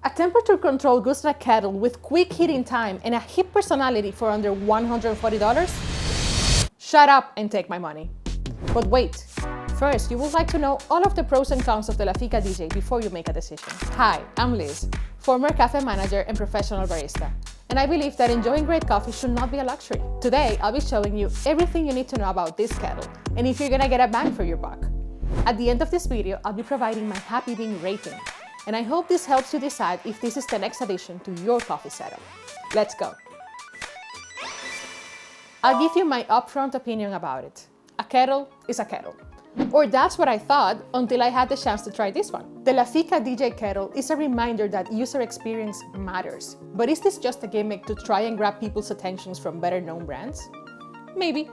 A temperature-controlled gooseneck kettle with quick heating time and a hip personality for under $140? Shut up and take my money. But wait, first you would like to know all of the pros and cons of the Lafeeca DJ before you make a decision. Hi, I'm Liz, former cafe manager and professional barista, and I believe that enjoying great coffee should not be a luxury. Today, I'll be showing you everything you need to know about this kettle and if you're gonna get a bang for your buck. At the end of this video, I'll be providing my happy bean rating, and I hope this helps you decide if this is the next addition to your coffee setup. Let's go. I'll give you my upfront opinion about it. A kettle is a kettle. Or that's what I thought until I had the chance to try this one. The Lafeeca DJ Kettle is a reminder that user experience matters. But is this just a gimmick to try and grab people's attentions from better known brands? Maybe.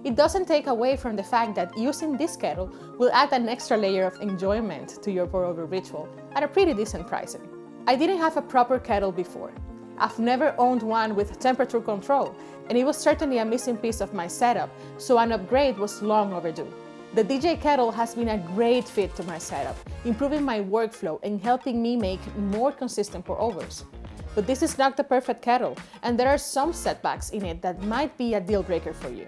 It doesn't take away from the fact that using this kettle will add an extra layer of enjoyment to your pour-over ritual at a pretty decent pricing. I didn't have a proper kettle before. I've never owned one with temperature control, and it was certainly a missing piece of my setup, so an upgrade was long overdue. The DJ Kettle has been a great fit to my setup, improving my workflow and helping me make more consistent pour-overs. But this is not the perfect kettle, and there are some setbacks in it that might be a deal breaker for you.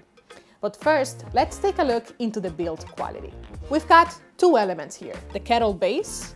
But first, let's take a look into the build quality. We've got two elements here, the kettle base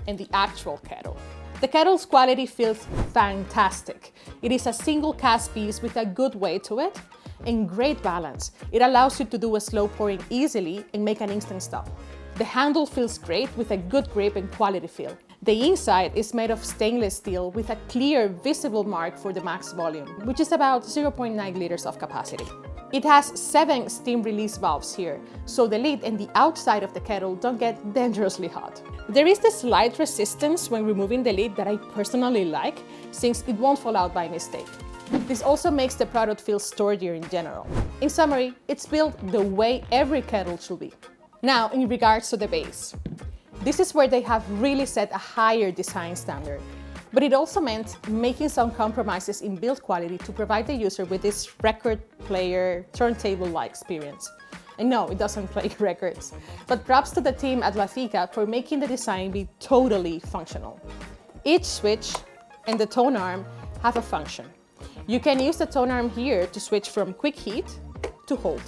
and the actual kettle. The kettle's quality feels fantastic. It is a single cast piece with a good weight to it and great balance. It allows you to do a slow pouring easily and make an instant stop. The handle feels great with a good grip and quality feel. The inside is made of stainless steel with a clear, visible mark for the max volume, which is about 0.9 liters of capacity. It has 7 steam release valves here, so the lid and the outside of the kettle don't get dangerously hot. There is this slight resistance when removing the lid that I personally like, since it won't fall out by mistake. This also makes the product feel sturdier in general. In summary, it's built the way every kettle should be. Now, in regards to the base. This is where they have really set a higher design standard. But it also meant making some compromises in build quality to provide the user with this record player, turntable-like experience. And no, it doesn't play records. But props to the team at Lafeeca for making the design be totally functional. Each switch and the tone arm have a function. You can use the tone arm here to switch from quick heat to hold.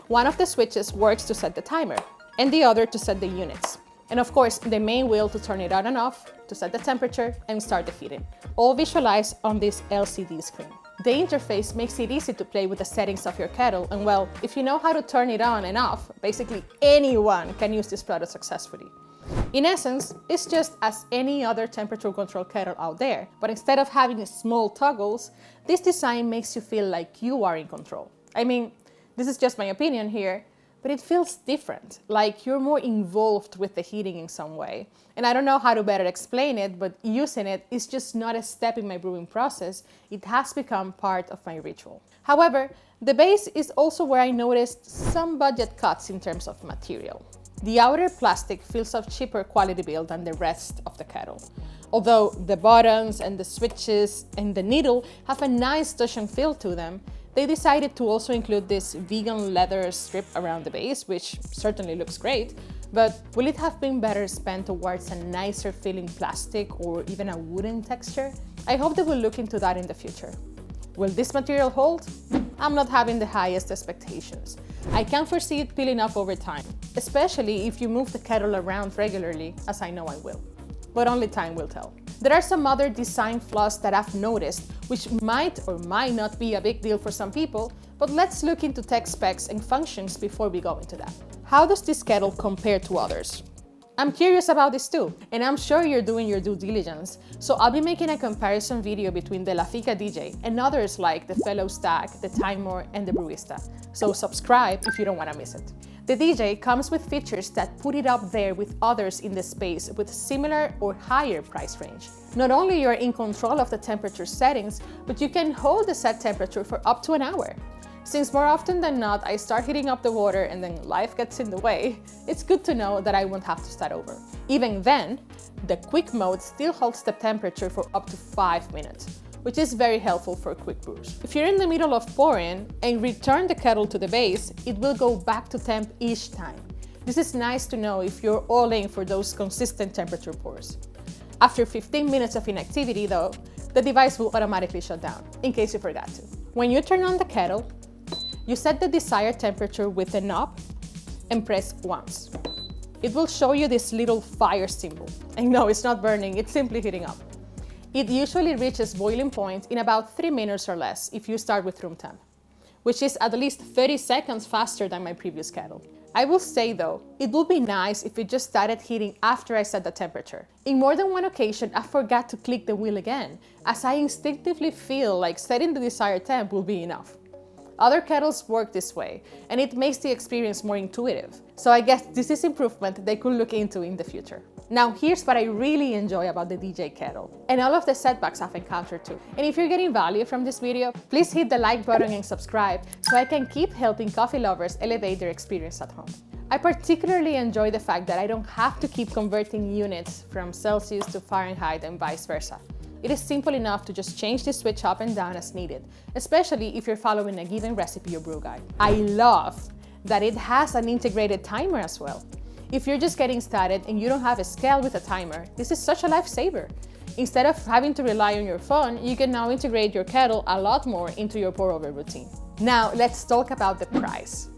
One of the switches works to set the timer, and the other to set the units. And of course, the main wheel to turn it on and off, to set the temperature and start the heating, all visualized on this LCD screen. The interface makes it easy to play with the settings of your kettle, and well, if you know how to turn it on and off, basically anyone can use this product successfully. In essence, it's just as any other temperature control kettle out there, but instead of having small toggles, this design makes you feel like you are in control. I mean, this is just my opinion here, but it feels different, like you're more involved with the heating in some way. And I don't know how to better explain it, but using it is just not a step in my brewing process. It has become part of my ritual. However, the base is also where I noticed some budget cuts in terms of material. The outer plastic feels of cheaper quality build than the rest of the kettle. Although the buttons and the switches and the needle have a nice cushion feel to them, they decided to also include this vegan leather strip around the base, which certainly looks great, but will it have been better spent towards a nicer feeling plastic or even a wooden texture? I hope they will look into that in the future. Will this material hold? I'm not having the highest expectations. I can foresee it peeling off over time, especially if you move the kettle around regularly, as I know I will. But only time will tell. There are some other design flaws that I've noticed, which might or might not be a big deal for some people, but let's look into tech specs and functions before we go into that. How does this kettle compare to others? I'm curious about this too, and I'm sure you're doing your due diligence, so I'll be making a comparison video between the Lafeeca DJ and others like the Fellow Stack, the Timor, and the Brewista, so subscribe if you don't want to miss it. The DJ comes with features that put it up there with others in the space with similar or higher price range. Not only you're in control of the temperature settings, but you can hold the set temperature for up to an hour. Since more often than not, I start heating up the water and then life gets in the way, it's good to know that I won't have to start over. Even then, the quick mode still holds the temperature for up to 5 minutes, which is very helpful for quick brews. If you're in the middle of pouring and return the kettle to the base, it will go back to temp each time. This is nice to know if you're all in for those consistent temperature pours. After 15 minutes of inactivity though, the device will automatically shut down, in case you forgot to. When you turn on the kettle, you set the desired temperature with the knob and press once. It will show you this little fire symbol. And no, it's not burning, it's simply heating up. It usually reaches boiling point in about 3 minutes or less if you start with room temp, which is at least 30 seconds faster than my previous kettle. I will say though, it would be nice if it just started heating after I set the temperature. In more than one occasion, I forgot to click the wheel again, as I instinctively feel like setting the desired temp will be enough. Other kettles work this way, and it makes the experience more intuitive. So I guess this is improvement they could look into in the future. Now here's what I really enjoy about the DJ Kettle, and all of the setbacks I've encountered too. And if you're getting value from this video, please hit the like button and subscribe so I can keep helping coffee lovers elevate their experience at home. I particularly enjoy the fact that I don't have to keep converting units from Celsius to Fahrenheit and vice versa. It is simple enough to just change the switch up and down as needed, especially if you're following a given recipe or brew guide. I love that it has an integrated timer as well. If you're just getting started and you don't have a scale with a timer, this is such a lifesaver. Instead of having to rely on your phone, you can now integrate your kettle a lot more into your pour-over routine. Now let's talk about the price.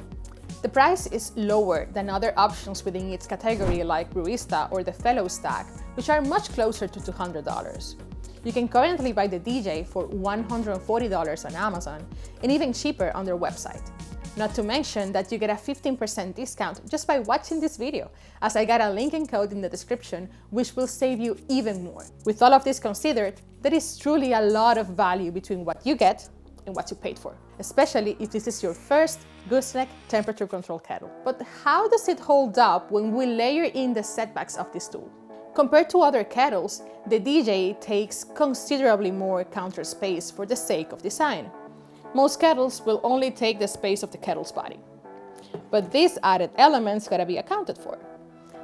The price is lower than other options within its category like Brewista or the Fellow Stack, which are much closer to $200. You can currently buy the DJ for $140 on Amazon and even cheaper on their website. Not to mention that you get a 15% discount just by watching this video, as I got a link and code in the description which will save you even more. With all of this considered, there is truly a lot of value between what you get and what you paid for, especially if this is your first Gooseneck temperature control kettle. But how does it hold up when we layer in the setbacks of this tool? Compared to other kettles, the DJ takes considerably more counter space for the sake of design. Most kettles will only take the space of the kettle's body. But these added elements gotta be accounted for.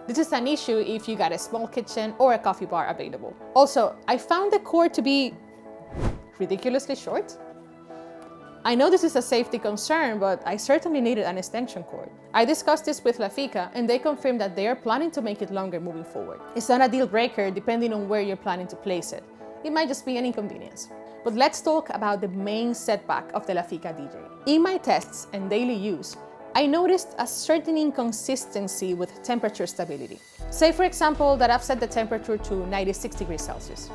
This is an issue if you got a small kitchen or a coffee bar available. Also, I found the cord to be ridiculously short. I know this is a safety concern, but I certainly needed an extension cord. I discussed this with Lafeeca and they confirmed that they are planning to make it longer moving forward. It's not a deal breaker depending on where you're planning to place it. It might just be an inconvenience. But let's talk about the main setback of the Lafeeca DJ. In my tests and daily use, I noticed a certain inconsistency with temperature stability. Say for example that I've set the temperature to 96 degrees Celsius.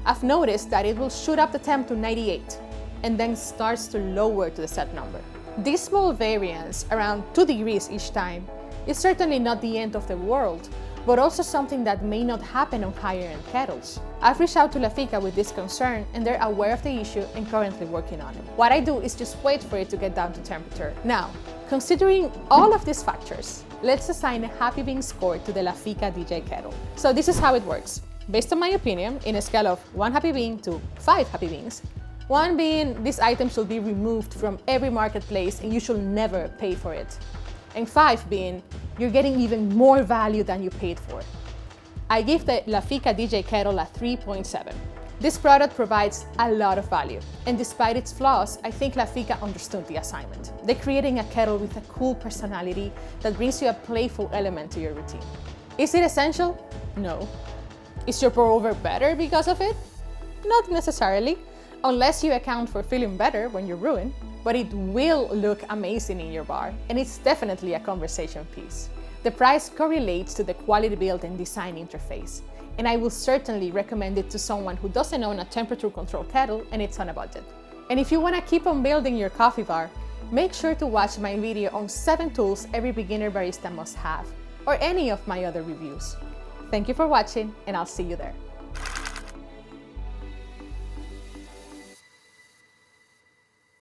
I've noticed that it will shoot up the temp to 98 and then starts to lower to the set number. This small variance, around 2 degrees each time, is certainly not the end of the world, but also something that may not happen on higher-end kettles. I've reached out to Lafeeca with this concern and they're aware of the issue and currently working on it. What I do is just wait for it to get down to temperature. Now, considering all of these factors, let's assign a happy bean score to the Lafeeca DJ Kettle. So this is how it works. Based on my opinion, in a scale of 1 happy bean to 5 happy beans, 1 being this item should be removed from every marketplace and you should never pay for it. And 5 being, you're getting even more value than you paid for. I give the Lafeeca DJ Kettle a 3.7. This product provides a lot of value, and despite its flaws, I think Lafeeca understood the assignment. They're creating a kettle with a cool personality that brings you a playful element to your routine. Is it essential? No. Is your pour-over better because of it? Not necessarily, unless you account for feeling better when you're brewing. But it will look amazing in your bar, and it's definitely a conversation piece. The price correlates to the quality build and design interface, and I will certainly recommend it to someone who doesn't own a temperature control kettle and it's on a budget. And if you want to keep on building your coffee bar, make sure to watch my video on 7 tools every beginner barista must have, or any of my other reviews. Thank you for watching, and I'll see you there.